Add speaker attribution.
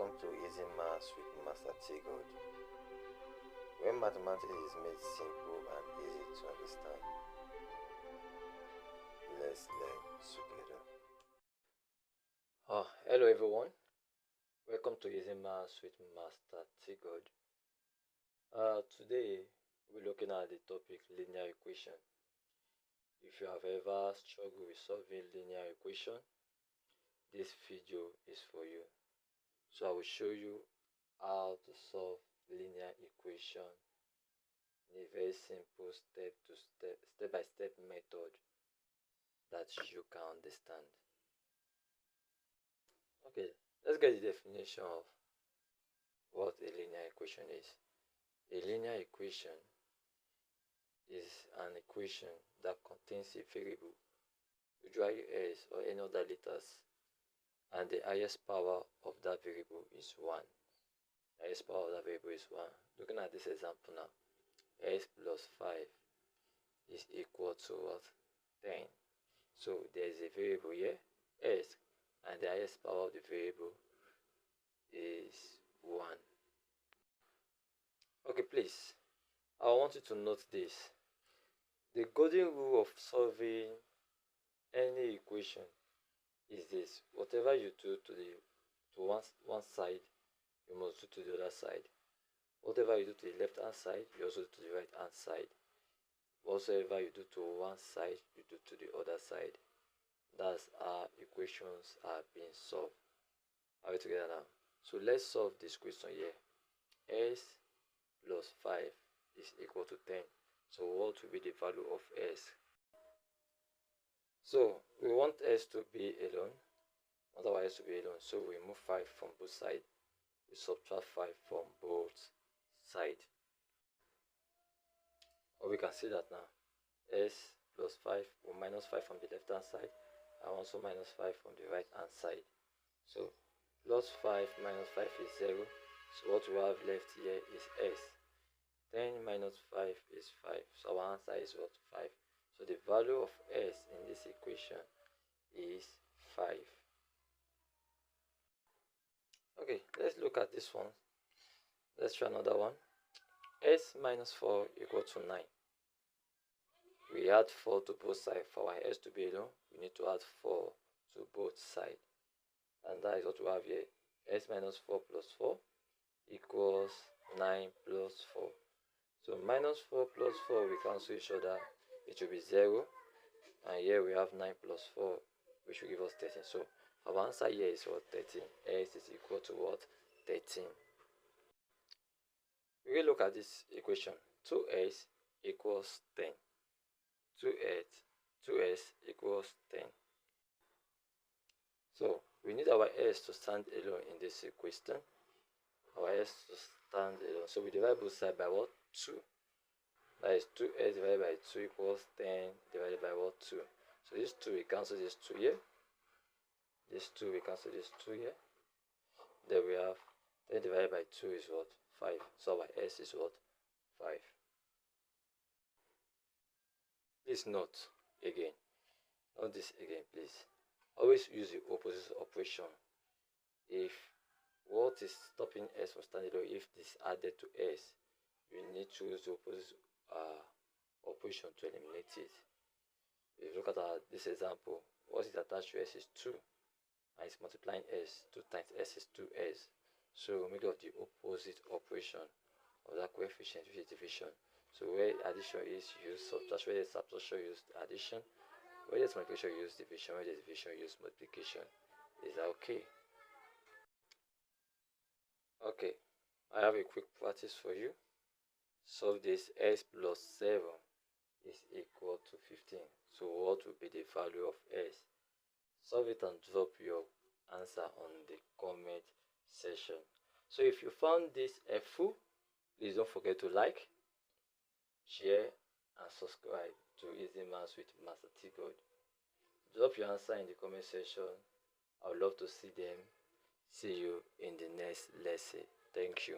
Speaker 1: Welcome to Easy Maths with Master TGod, where mathematics is made simple and easy to understand. Let's learn together. Hello everyone. Welcome to Easy Maths with Master TGod. Today we're looking at the topic linear equation. If you have ever struggled with solving linear equation, this video is for you. So I will show you how to solve linear equation in a very simple step-by-step method that you can understand. Okay, let's get the definition of what a linear equation is. A linear equation is an equation that contains a variable, usually s or any other letters, and the highest power of that variable is 1. The highest power of that variable is 1. Looking at this example now, s plus 5 is equal to what? 10. So there is a variable here, s, and the highest power of the variable is 1. Okay, please, I want you to note this. The golden rule of solving any equation is this: whatever you do to one side, you must do to the other side. Whatever you do to the left hand side, you also do to the right hand side. Whatsoever you do to one side, you do to the other side. That's how equations are being solved. Are we together now? So let's solve this question here. S plus 5 is equal to 10. So what will be the value of s? So we want s to be alone, otherwise to be alone. So we remove 5 from both sides. We subtract 5 from both sides. Or we can see that now. S plus 5 will minus 5 from the left hand side and also minus 5 from the right hand side. So plus 5 minus 5 is 0. So what we have left here is s. 10 minus 5 is 5. So our answer is what? 5. So the value of s in this equation is 5. Okay, let's look at this one. Let's try another one. S minus 4 equal to 9. We add 4 to both sides. For our s to be alone, we need to add 4 to both sides. And that is what we have here. S minus 4 plus 4 equals 9 plus 4. So minus 4 plus 4, we cancel each other. It will be 0, and here we have 9 plus 4, which will give us 13. So our answer here is what? 13. S is equal to what? 13. We will look at this equation. 2s equals 10. 2s equals 10. So we need our s to stand alone in this equation. Our s to stand alone. So we divide both sides by what? 2. That is 2s divided by 2 equals 10 divided by what? 2. So this 2, we cancel this 2 here. This 2, we cancel this 2 here. Then we have 10 divided by 2 is what? 5. So our s is what? 5. Please note again. Note this again, please. Always use the opposite operation. If what is stopping s from standing alone, if this is added to s, you need to use the opposite operation to eliminate it. If you look at this example, what is attached to s is 2, and it's multiplying s. 2 times s is 2s. So we make of the opposite operation of that coefficient, which is division. So where addition is, use subtraction. Where there's subtraction, use addition. Where there's multiplication, use division. Where there's division, use multiplication. Is that okay? Okay, I have a quick practice for you. Solve this. S plus 7 is equal to 15. So what will be the value of s? Solve it and drop your answer on the comment section. So if you found this helpful, please don't forget to like, share, and subscribe to Easy Maths with Master TGod. Drop your answer in the comment section. I would love to see them. See you in the next lesson. Thank you.